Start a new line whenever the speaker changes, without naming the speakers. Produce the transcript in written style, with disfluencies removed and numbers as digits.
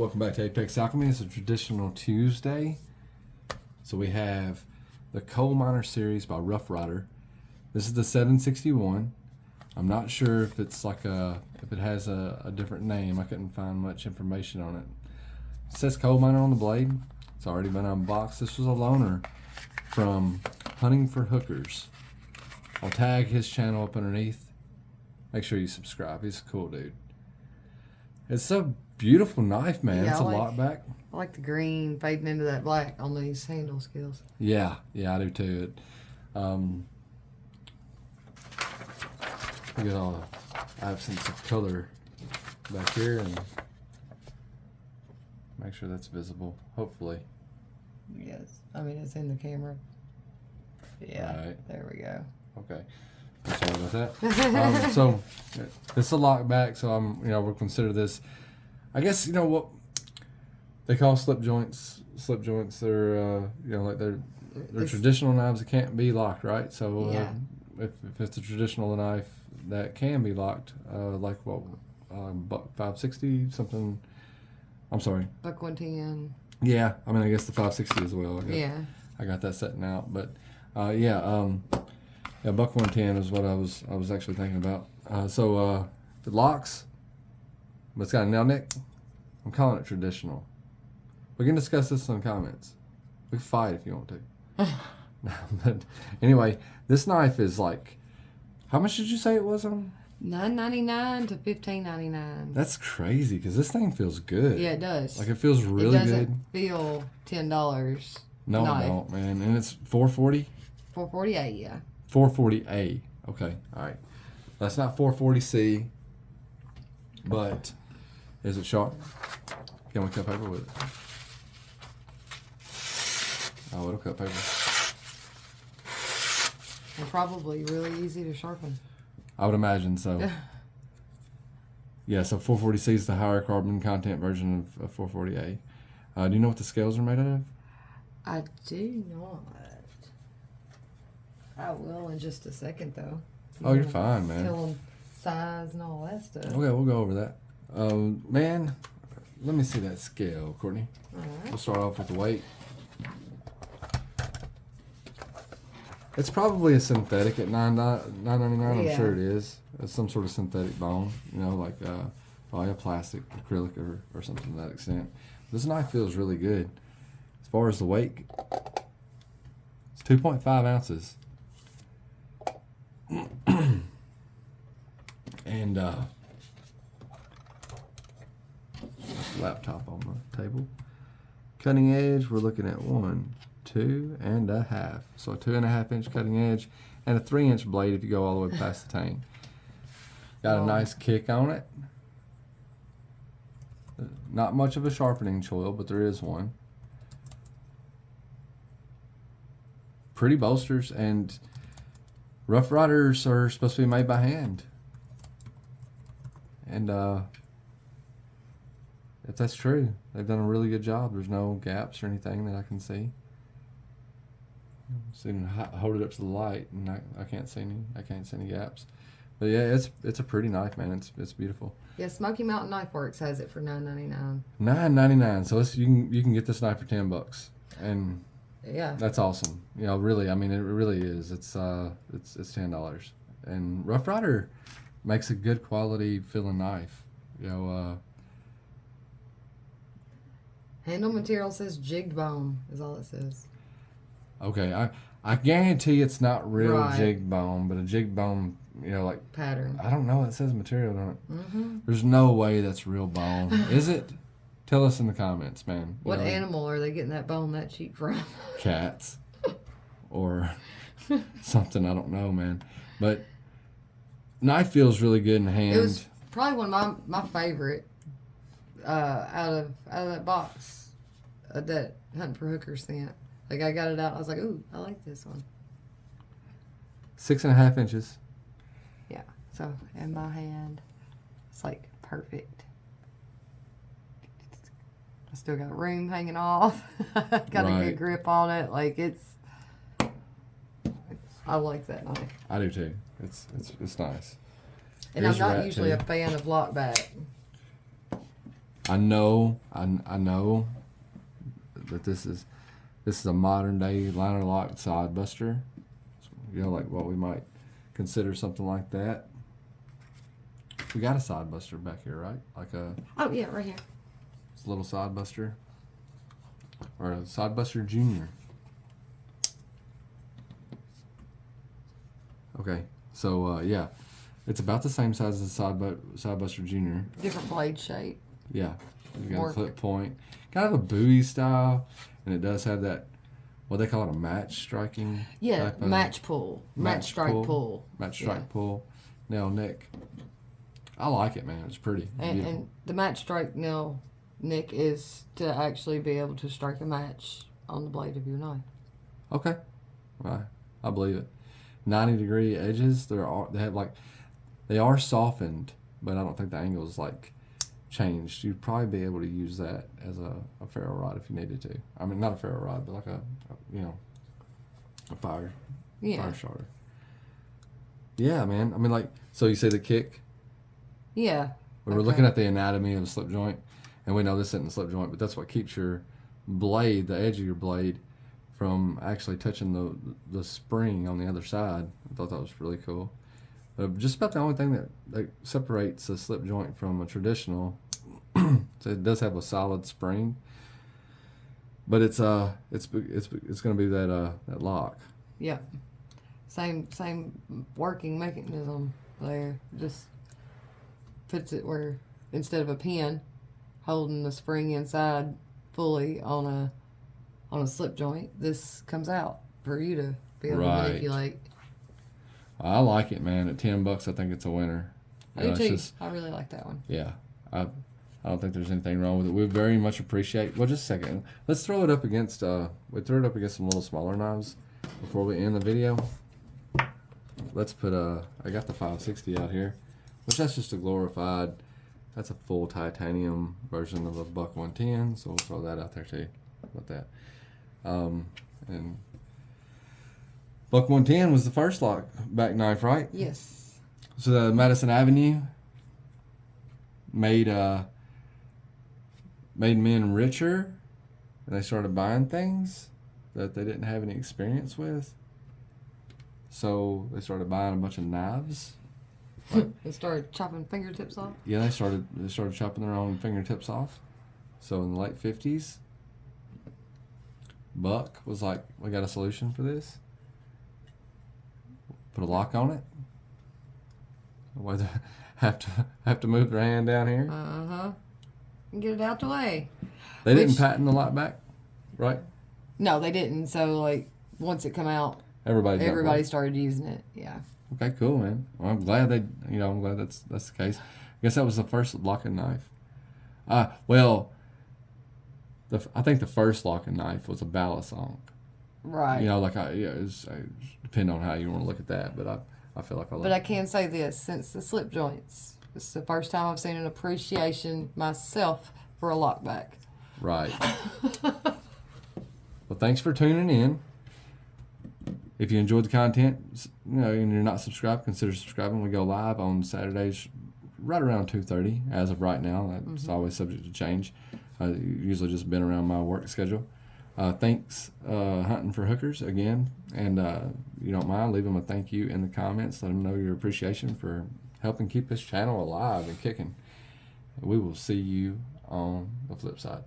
Welcome back to Apex Alchemy. It's a traditional Tuesday. So we have the Coal Miner series by Rough Ryder. This is the 761. I'm not sure if it's like if it has a different name. I couldn't find much information on it. It says Coal Miner on the blade. It's already been unboxed. This was a loaner from Hunting for Hookers. I'll tag his channel up underneath. Make sure you subscribe. He's a cool dude. It's a beautiful knife, man.
Yeah,
it's a lockback.
I like the green fading into that black on these handle skills.
Yeah, I do too. Look at all the absence of color back here, and make sure that's visible, hopefully.
Yes, I mean it's in the camera. Yeah,
right.
There we go.
Okay, I'm sorry about that. So this is a lockback, so we'll consider this. I guess what they call slip joints. Slip joints. They're like they're traditional knives that can't be locked, right? So if it's a traditional knife that can be locked, like what, buck 560 something. I'm sorry.
Buck 110.
Yeah, I mean I guess the 560 as well. I got that setting out, but buck 110 is what I was actually thinking about. It locks, but it's got a nail nick. I'm calling it traditional. We can discuss this in the comments. We can fight if you want to. But anyway, this knife is like, how much did you say it was on?
$9.99 to $15.99.
That's crazy because this thing feels good.
Yeah, it does.
Like it feels really good.
It doesn't feel $10.
No,
knife.
it don't, man. And it's 440.
440A, yeah. 440A.
Okay, all right. That's not 440C, but is it sharp? Can we cut paper with it? Oh, it'll cut paper.
And probably really easy to sharpen.
I would imagine so. Yeah, so 440C is the higher carbon content version of 440A. Do you know what the scales are made out of?
I do not. I will in just a second, though.
Oh, you're fine, man.
Tell them size and all that stuff.
Okay, we'll go over that. Man, let me see that scale, Courtney.
All right.
We'll start off with the weight. It's probably a synthetic at $9.99.
Yeah.
I'm sure it is. It's some sort of synthetic bone, like probably a plastic, acrylic, or something to that extent. This knife feels really good. As far as the weight, it's 2.5 ounces. And laptop on the table. Cutting edge, we're looking at 1, 2.5. So a 2.5 inch cutting edge and a 3 inch blade if you go all the way past the tang. Got a nice kick on it. Not much of a sharpening choil, but there is one. Pretty bolsters, and Rough Riders are supposed to be made by hand. And if that's true, they've done a really good job. There's no gaps or anything that I can see. So hold it up to the light, and I can't see any gaps. But yeah, it's a pretty knife, man. It's beautiful.
Yeah, Smoky Mountain Knife Works has it for $9.99.
$9.99. So you can get this knife for $10, and
yeah,
that's awesome. Really, I mean, it really is. It's $10, and Rough Ryder makes a good quality feeling knife.
Handle material says jigged bone is all it says.
Okay, I guarantee it's not real
Right.
jigged bone, but a jigged bone, like
Pattern.
I don't know. It says material on it.
Mm-hmm.
There's no way that's real bone. Is it? Tell us in the comments, man.
What animal are they getting that bone that cheap from?
Cats or something. I don't know, man. But knife feels really good in the hand.
It was probably one of my favorite out of that box that Hunting for Hookers sent. Like I got it out, I was like, ooh, I like this one.
6.5 inches.
Yeah. So in my hand, it's like perfect. I still got room hanging off. Got a good grip on it. Like I like that knife.
I do too. It's nice.
And I'm not usually a fan of Lockback.
I know that this is a modern day liner lock side buster. You know, like what we might consider something like that. We got a side buster back here, right? Like a
Oh yeah, right here.
little side buster, or a side buster junior. Okay, so yeah, it's about the same size as the side buster junior.
Different blade shape.
Yeah, you got
More
a clip point, kind of a buoy style, and it does have that, what they call it, a match striking.
Yeah,
type of
match pull, match strike pull.
match strike pull, nail nick. I like it, man. It's pretty.
And the match strike nail nick is to actually be able to strike a match on the blade of your knife.
Okay, right. I believe it. 90-degree edges. They are softened, but I don't think the angle is like changed. You'd probably be able to use that as a ferro rod if you needed to. I mean, not a ferro rod, but like a fire starter. Yeah, man. I mean, like, so you say the kick.
Yeah.
We were looking at the anatomy of a slip joint, and we know this isn't a slip joint, but that's what keeps your blade, the edge of your blade, from actually touching the spring on the other side. I thought that was really cool. Just about the only thing that separates a slip joint from a traditional. So it does have a solid spring, but it's going to be that lock.
Yep. Same working mechanism there. Just puts it where instead of a pin holding the spring inside fully on a slip joint, this comes out for you to be able to manipulate.
I like it, man. At $10, I think it's a winner.
I do too. I really like that one.
Yeah, I don't think there's anything wrong with it. We very much appreciate. Well, just a second. Let's throw it up against. We threw it up against some little smaller knives before we end the video. Let's put I got the 560 out here, which that's just a glorified. That's a full titanium version of a Buck 110. So we'll throw that out there too. How about that? And Buck 110 was the first lockback knife, right?
Yes.
So the Madison Avenue made men richer, and they started buying things that they didn't have any experience with. So they started buying a bunch of knives.
They started chopping fingertips off.
Yeah, they started chopping their own fingertips off. So in the late 50s, Buck was like, "We got a solution for this. Put a lock on it. Whether have to move their hand down here.
And get it out the way."
They didn't patent the lockback, right?
No, they didn't. So like once it come out, everybody started using it. Yeah.
Okay, cool, man. Well, I'm glad that's the case. I guess that was the first locking knife. Well, I think the first locking knife was a balisong.
Right.
You know, like it's depending on how you want to look at that, but I feel like I love.
But I can say this: since the slip joints, this is the first time I've seen an appreciation myself for a lockback.
Right. Well, thanks for tuning in. If you enjoyed the content, and you're not subscribed, consider subscribing. We go live on Saturdays right around 2:30 as of right now. That's always subject to change. Usually just been around my work schedule. Thanks, Hunting for Hookers, again. And you don't mind, leave them a thank you in the comments. Let them know your appreciation for helping keep this channel alive and kicking. We will see you on the flip side.